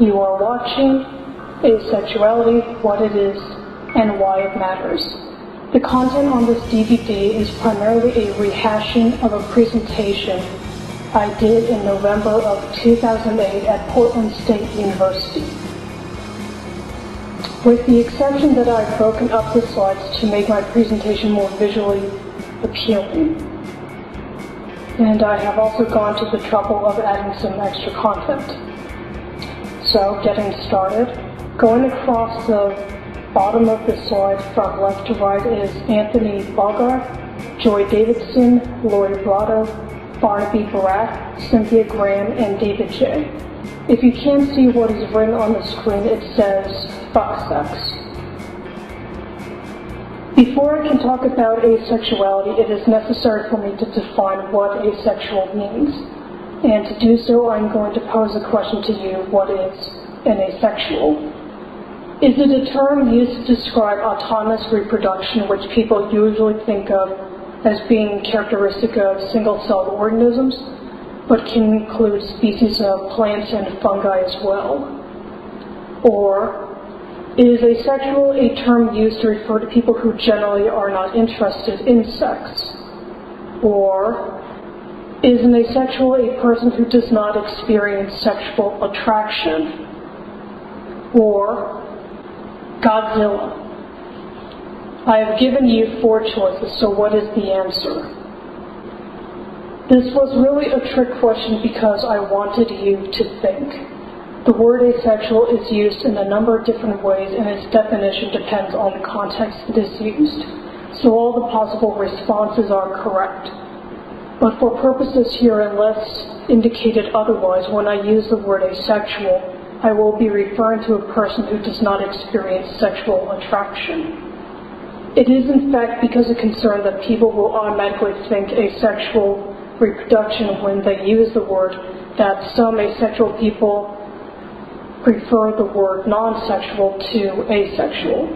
You are watching Asexuality, What It Is, and Why It Matters. The content on this DVD is primarily a rehashing of a presentation I did in November of 2008 at Portland State University. With the exception that I've broken up the slides to make my presentation more visually appealing. And I have also gone to the trouble of adding some extra content. So, getting started, going across the bottom of the slide from left to right is Anthony Bogart, Joy Davidson, Lori Brotto, Barnaby Barat, Cynthia Graham, and David J. If you can't see what is written on the screen, it says, fuck sex. Before I can talk about asexuality, it is necessary for me to define what asexual means. And to do so, I'm going to pose a question to you: what is an asexual? Is it a term used to describe autonomous reproduction, which people usually think of as being characteristic of single-celled organisms, but can include species of plants and fungi as well? Or is asexual a term used to refer to people who generally are not interested in sex? Or is an asexual a person who does not experience sexual attraction? Or Godzilla? I have given you 4 choices, so what is the answer? This was really a trick question because I wanted you to think. The word asexual is used in a number of different ways, and its definition depends on the context it is used. So all the possible responses are correct. But for purposes here, unless indicated otherwise, when I use the word asexual, I will be referring to a person who does not experience sexual attraction. It is in fact because of concern that people will automatically think asexual reproduction when they use the word that some asexual people prefer the word non-sexual to asexual.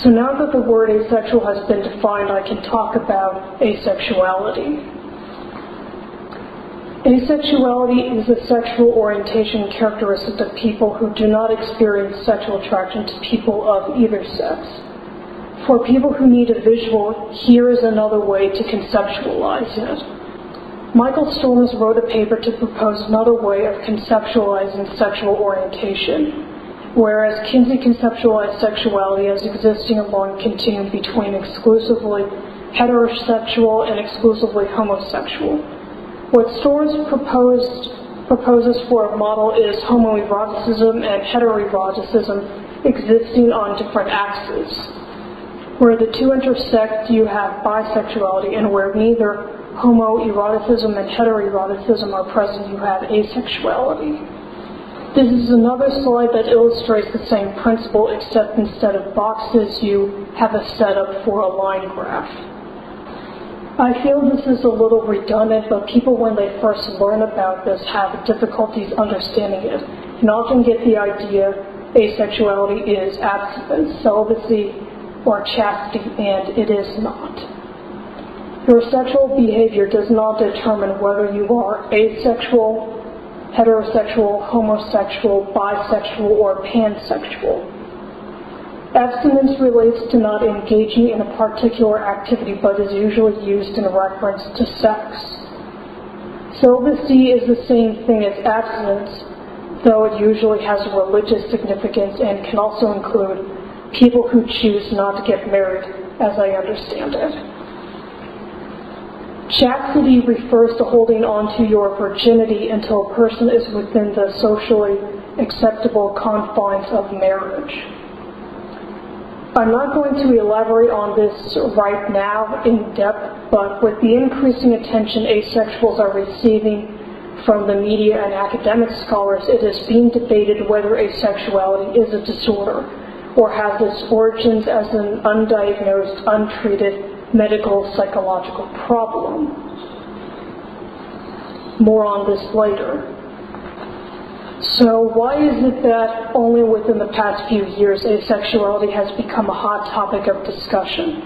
So now that the word asexual has been defined, I can talk about asexuality. Asexuality is a sexual orientation characteristic of people who do not experience sexual attraction to people of either sex. For people who need a visual, here is another way to conceptualize it. Michael Storms wrote a paper to propose another way of conceptualizing sexual orientation, whereas Kinsey conceptualized sexuality as existing along a continuum between exclusively heterosexual and exclusively homosexual. What Storms proposes for a model is homoeroticism and heteroeroticism existing on different axes. Where the two intersect, you have bisexuality, and where neither homoeroticism and heteroeroticism are present, you have asexuality. This is another slide that illustrates the same principle, except instead of boxes, you have a setup for a line graph. I feel this is a little redundant, but people, when they first learn about this, have difficulties understanding it, and often get the idea asexuality is abstinence, celibacy, or chastity, and it is not. Your sexual behavior does not determine whether you are asexual, heterosexual, homosexual, bisexual, or pansexual. Abstinence relates to not engaging in a particular activity, but is usually used in reference to sex. Celibacy is the same thing as abstinence, though it usually has a religious significance and can also include people who choose not to get married, as I understand it. Chastity refers to holding on to your virginity until a person is within the socially acceptable confines of marriage. I'm not going to elaborate on this right now in depth, but with the increasing attention asexuals are receiving from the media and academic scholars, it is being debated whether asexuality is a disorder or has its origins as an undiagnosed, untreated medical psychological problem. More on this later. So why is it that only within the past few years asexuality has become a hot topic of discussion?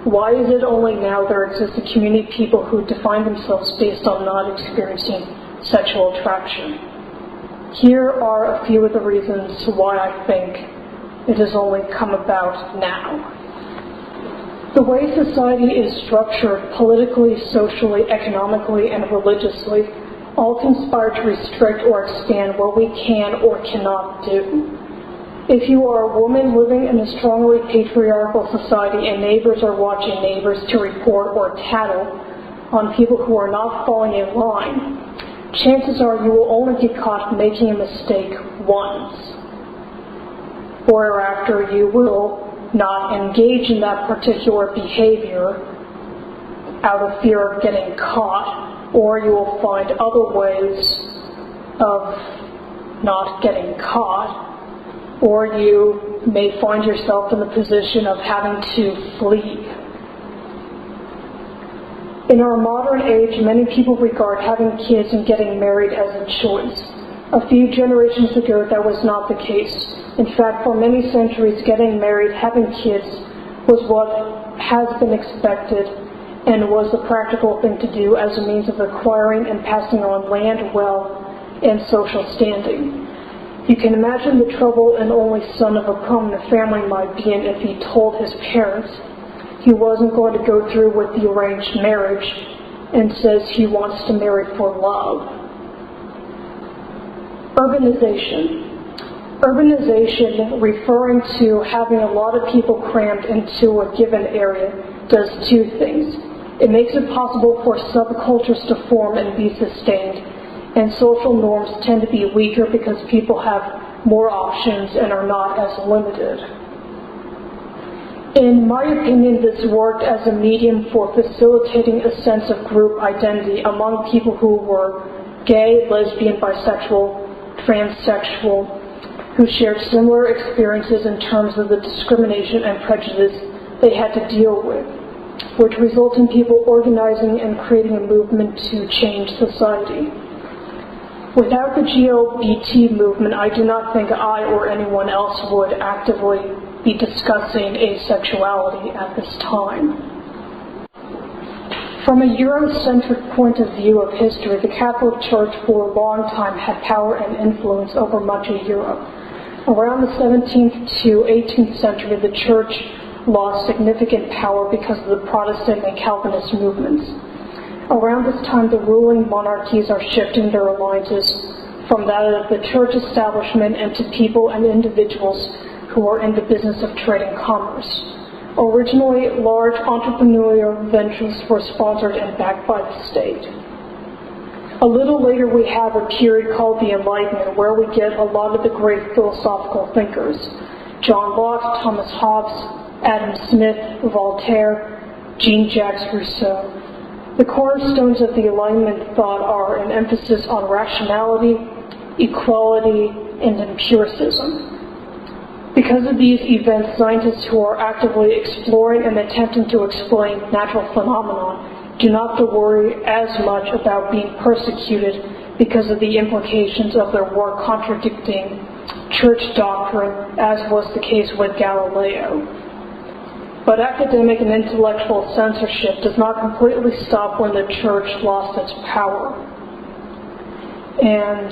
Why is it only now there exists a community of people who define themselves based on not experiencing sexual attraction? Here are a few of the reasons why I think it has only come about now. The way society is structured politically, socially, economically, and religiously all conspire to restrict or expand what we can or cannot do. If you are a woman living in a strongly patriarchal society and neighbors are watching neighbors to report or tattle on people who are not falling in line, chances are you will only get caught making a mistake once. Whereafter you will not engage in that particular behavior out of fear of getting caught, or you will find other ways of not getting caught, or you may find yourself in the position of having to flee. In our modern age, many people regard having kids and getting married as a choice. A few generations ago, that was not the case. In fact, for many centuries, getting married, having kids, was what has been expected and was the practical thing to do as a means of acquiring and passing on land, wealth, and social standing. You can imagine the trouble an only son of a prominent family might be in if he told his parents he wasn't going to go through with the arranged marriage and says he wants to marry for love. Urbanization. Urbanization, referring to having a lot of people crammed into a given area, does two things. It makes it possible for subcultures to form and be sustained, and social norms tend to be weaker because people have more options and are not as limited. In my opinion, this worked as a medium for facilitating a sense of group identity among people who were gay, lesbian, bisexual, transsexual, who shared similar experiences in terms of the discrimination and prejudice they had to deal with, which result in people organizing and creating a movement to change society. Without the LGBT movement, I do not think I or anyone else would actively be discussing asexuality at this time. From a Eurocentric point of view of history, the Catholic Church for a long time had power and influence over much of Europe. Around the 17th to 18th century, the Church lost significant power because of the Protestant and Calvinist movements. Around this time, the ruling monarchies are shifting their alliances from that of the church establishment into people and individuals who are in the business of trade and commerce. Originally, large entrepreneurial ventures were sponsored and backed by the state. A little later, we have a period called the Enlightenment, where we get a lot of the great philosophical thinkers: John Locke, Thomas Hobbes, Adam Smith, Voltaire, Jean-Jacques Rousseau. The cornerstones of the Enlightenment thought are an emphasis on rationality, equality, and empiricism. Because of these events, scientists who are actively exploring and attempting to explain natural phenomena do not have to worry as much about being persecuted because of the implications of their work contradicting church doctrine, as was the case with Galileo. But academic and intellectual censorship does not completely stop when the church lost its power and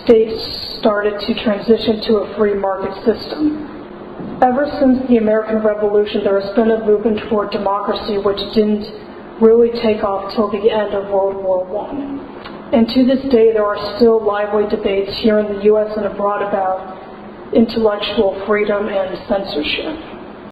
states started to transition to a free market system. Ever since the American Revolution, there has been a movement toward democracy which didn't really take off till the end of World War I. And to this day, there are still lively debates here in the U.S. and abroad about intellectual freedom and censorship.